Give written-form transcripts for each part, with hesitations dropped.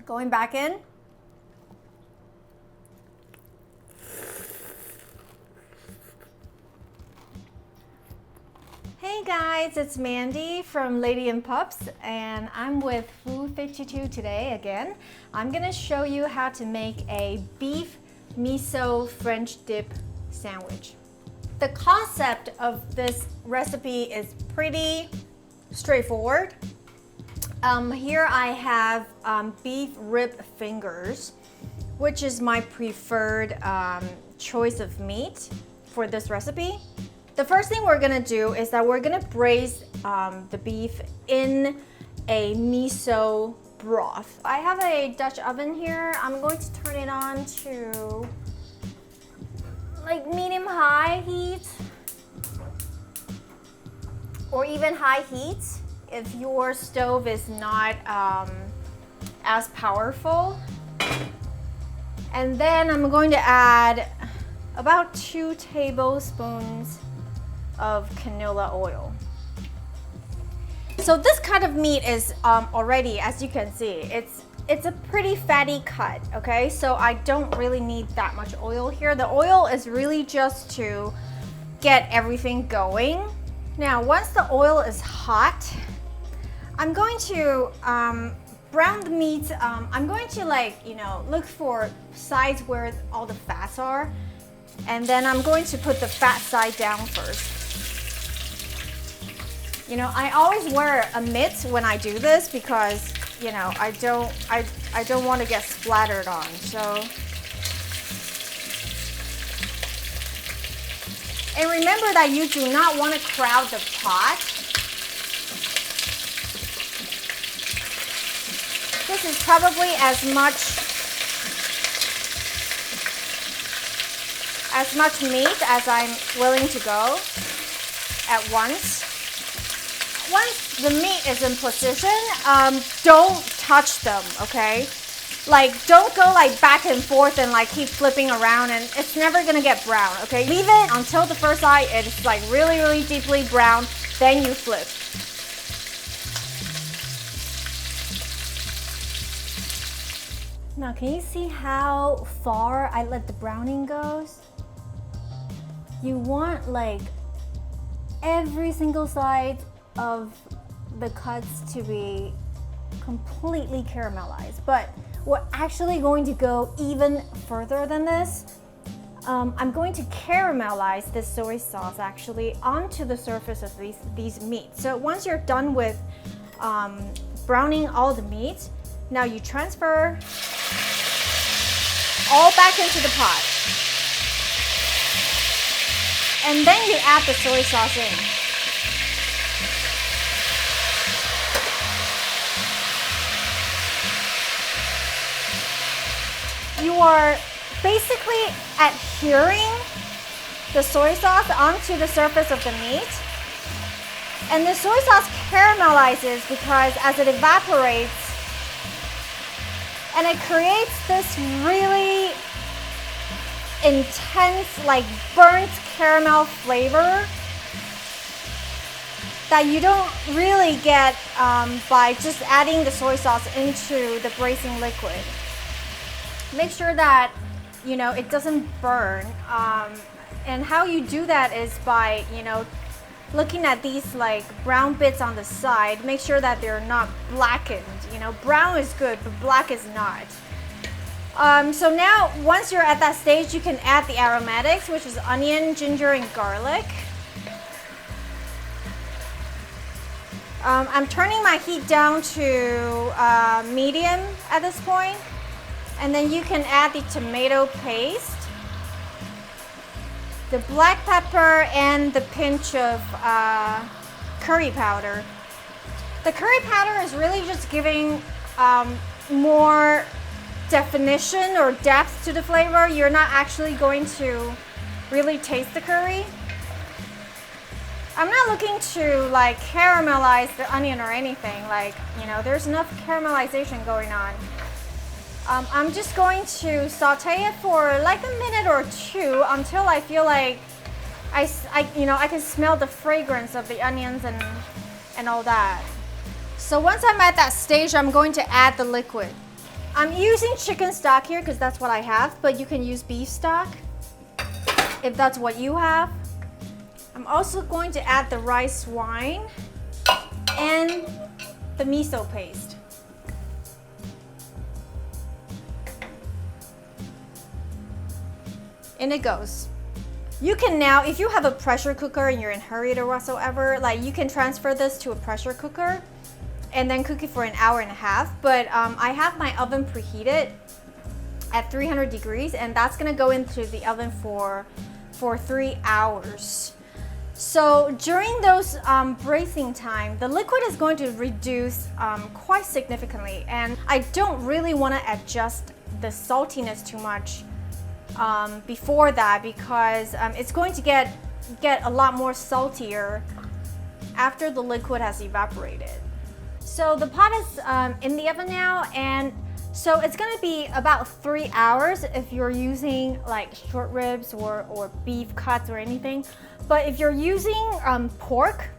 Going back in. Hey guys, it's Mandy from Lady and Pups, and I'm with Food 52 today again. I'm gonna show you how to make a beef miso French dip sandwich. The concept of this recipe is pretty straightforward. Here I have beef rib fingers, which is my preferred choice of meat for this recipe. The first thing we're gonna do is that we're gonna braise the beef in a miso broth. I have a Dutch oven here. I'm going to turn it on to like medium-high heat or even high heat if your stove is not as powerful. And then I'm going to add about 2 tablespoons of canola oil. So this cut of meat is already, as you can see, it's a pretty fatty cut, okay? So I don't really need that much oil here. The oil is really just to get everything going. Now, once the oil is hot, I'm going to brown the meat. I'm going to look for sides where all the fats are. And then I'm going to put the fat side down first. You know, I always wear a mitt when I do this because, you know, I don't want to get splattered on. So, and remember that you do not want to crowd the pot. This is probably as much meat as I'm willing to go at once. Once the meat is in position, don't touch them, okay? Like, don't go like back and forth and like keep flipping around, and it's never gonna get brown, okay? Leave it until the first side is like really, really deeply brown, then you flip. Now, can you see how far I let the browning goes? You want like every single side of the cuts to be completely caramelized, but we're actually going to go even further than this. I'm going to caramelize this soy sauce actually onto the surface of these meats. So once you're done with browning all the meat, now you transfer all back into the pot. And then you add the soy sauce in. You are basically adhering the soy sauce onto the surface of the meat. And the soy sauce caramelizes because as it evaporates, and it creates this really intense, like burnt caramel flavor that you don't really get by just adding the soy sauce into the braising liquid. Make sure that, you know, it doesn't burn. And how you do that is by, you know, looking at these like brown bits on the side. Make sure that they're not blackened. You know, brown is good, but black is not. So now, once you're at that stage, you can add the aromatics, which is onion, ginger, and garlic. I'm turning my heat down to medium at this point. And then you can add the tomato paste, the black pepper, and the pinch of curry powder. The curry powder is really just giving more definition or depth to the flavor. You're not actually going to really taste the curry. I'm not looking to like caramelize the onion or anything. Like, you know, there's enough caramelization going on. I'm just going to saute it for like a minute or two until I feel like I can smell the fragrance of the onions and all that. So once I'm at that stage, I'm going to add the liquid. I'm using chicken stock here because that's what I have, but you can use beef stock if that's what you have. I'm also going to add the rice wine and the miso paste. In it goes. You can now, if you have a pressure cooker and you're in a hurry or whatsoever, like you can transfer this to a pressure cooker and then cook it for an hour and a half. But I have my oven preheated at 300 degrees, and that's gonna go into the oven for 3 hours. So during those braising time, the liquid is going to reduce quite significantly, and I don't really want to adjust the saltiness too much before that, because it's going to get a lot more saltier after the liquid has evaporated. So the pot is in the oven now, and so it's going to be about 3 hours if you're using like short ribs or beef cuts or anything. But if you're using pork,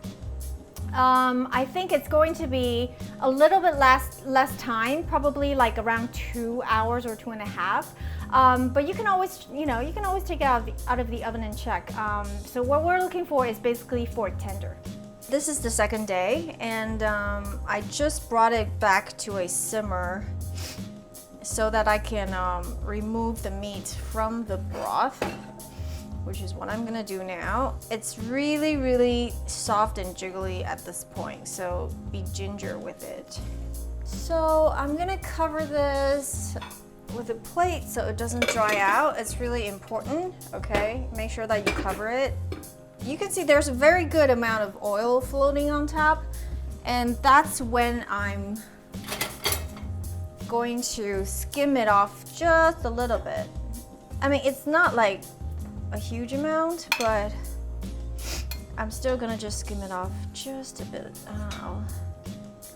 I think it's going to be a little bit less time, probably like around 2 hours or 2.5. But you can always, you can always take it out of the oven and check. So what we're looking for is basically for it tender. This is the second day, and I just brought it back to a simmer so that I can remove the meat from the broth, which is what I'm gonna do now. It's really, really soft and jiggly at this point, so be ginger with it. So I'm gonna cover this with a plate so it doesn't dry out. It's really important, okay? Make sure that you cover it. You can see there's a very good amount of oil floating on top, and that's when I'm going to skim it off just a little bit. I mean, it's not like a huge amount, but I'm still gonna just skim it off just a bit.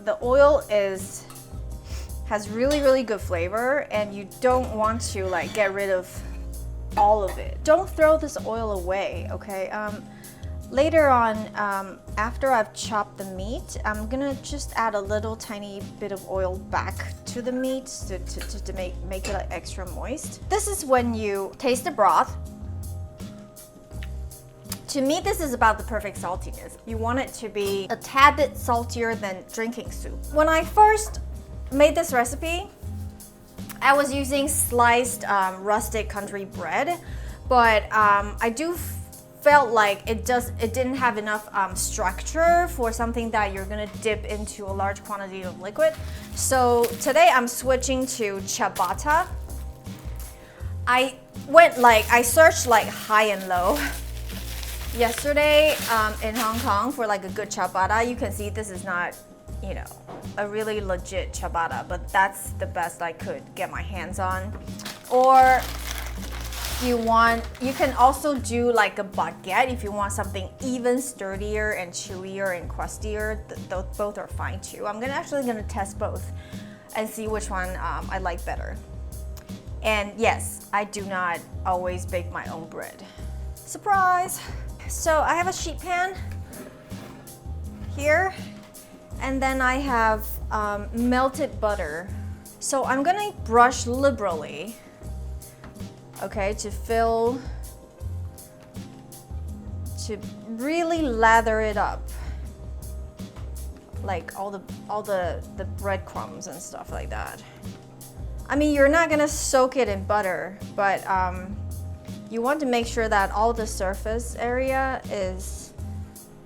The oil has really, really good flavor, and you don't want to like get rid of all of it. Don't throw this oil away, okay? Later on, after I've chopped the meat, I'm gonna just add a little tiny bit of oil back to the meat to make it like extra moist. This is when you taste the broth. To me, this is about the perfect saltiness. You want it to be a tad bit saltier than drinking soup. When I first made this recipe, I was using sliced rustic country bread, but I do felt like it didn't have enough structure for something that you're gonna dip into a large quantity of liquid. So today I'm switching to ciabatta. I searched like high and low yesterday in Hong Kong for like a good ciabatta. You can see this is not, a really legit ciabatta, but that's the best I could get my hands on. Or you can also do like a baguette if you want something even sturdier and chewier and crustier. Both are fine too. I'm actually gonna test both and see which one I like better. And yes, I do not always bake my own bread. Surprise! So I have a sheet pan here, and then I have melted butter. So I'm gonna brush liberally, okay, to really lather it up, like all the breadcrumbs and stuff like that. I mean, you're not gonna soak it in butter, but you want to make sure that all the surface area is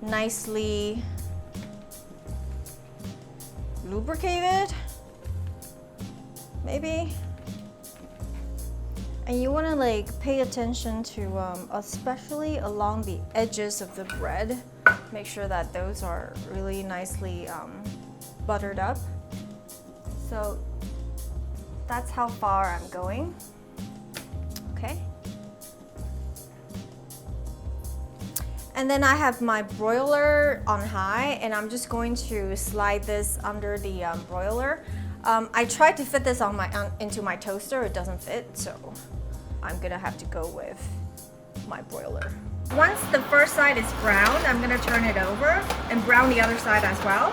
nicely lubricated, maybe. And you want to like pay attention to especially along the edges of the bread. Make sure that those are really nicely buttered up. So that's how far I'm going. Okay. And then I have my broiler on high, and I'm just going to slide this under the broiler. I tried to fit this into my toaster. It doesn't fit, so I'm gonna have to go with my broiler. Once the first side is browned, I'm gonna turn it over and brown the other side as well.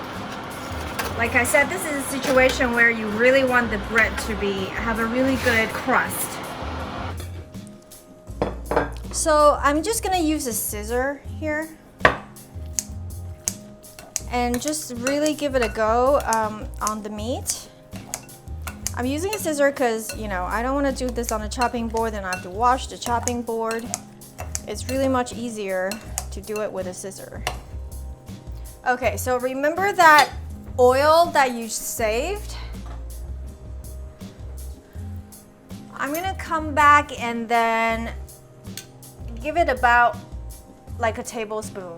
Like I said, this is a situation where you really want the bread to have a really good crust. So I'm just gonna use a scissor here and just really give it a go on the meat. I'm using a scissor because, you know, I don't want to do this on a chopping board and I have to wash the chopping board. It's really much easier to do it with a scissor. Okay, so remember that oil that you saved? I'm gonna come back and then give it about like a tablespoon.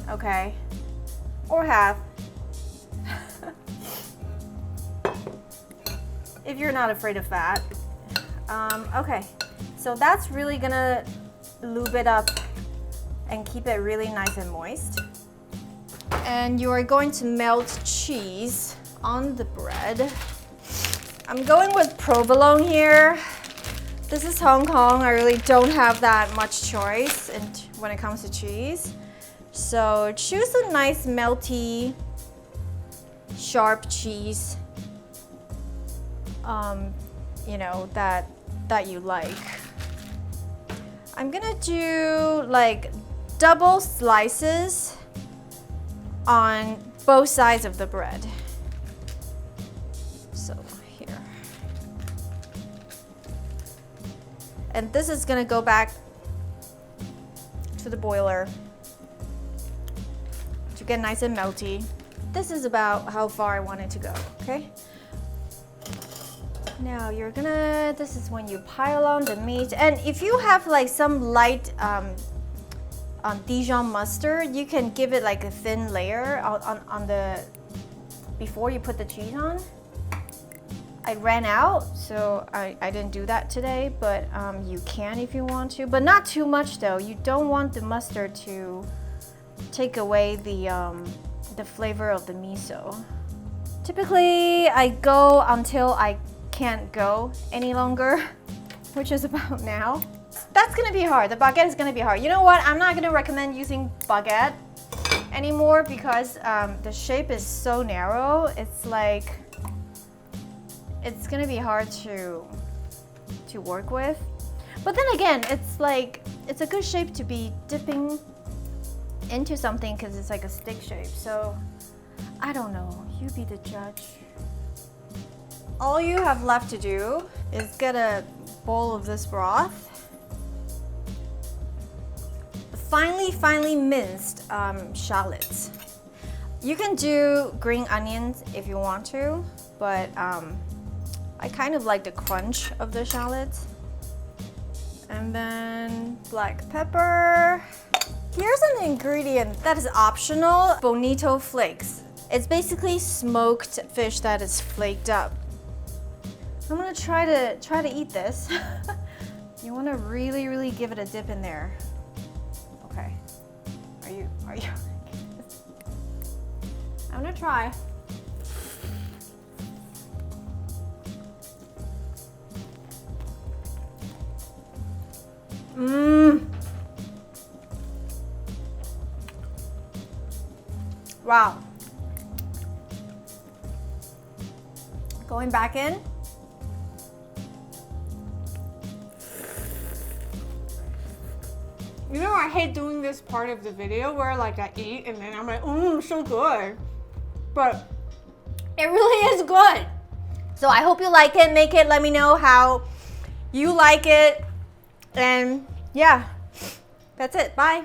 Okay, or half. If you're not afraid of fat. Okay, so that's really gonna lube it up and keep it really nice and moist. And you are going to melt cheese on the bread. I'm going with provolone here. This is Hong Kong. I really don't have that much choice when it comes to cheese. So choose a nice melty, sharp cheese, you know, that you like. I'm gonna do like double slices on both sides of the bread. So here. And this is gonna go back to the boiler to get nice and melty. This is about how far I want it to go, okay? Now this is when you pile on the meat. And if you have like some light Dijon mustard, you can give it like a thin layer on the, before you put the cheese on. I ran out, so I didn't do that today, but you can if you want to, but not too much though. You don't want the mustard to take away the flavor of the miso. Typically, I go until I can't go any longer, which is about now. That's gonna be hard. The baguette is gonna be hard. You know what? I'm not gonna recommend using baguette anymore because the shape is so narrow. It's like, it's gonna be hard to work with. But then again, it's like, it's a good shape to be dipping into something because it's like a stick shape. So I don't know, you be the judge. All you have left to do is get a bowl of this broth. Finely minced shallots. You can do green onions if you want to, but I kind of like the crunch of the shallots. And then black pepper. Here's an ingredient that is optional, bonito flakes. It's basically smoked fish that is flaked up. I'm gonna try to eat this. You wanna really give it a dip in there. Okay. Are you? I'm gonna try. Wow. Going back in. You know, I hate doing this part of the video where like I eat and then I'm like, so good. But it really is good. So I hope you like it. Make it. Let me know how you like it. And yeah, that's it. Bye.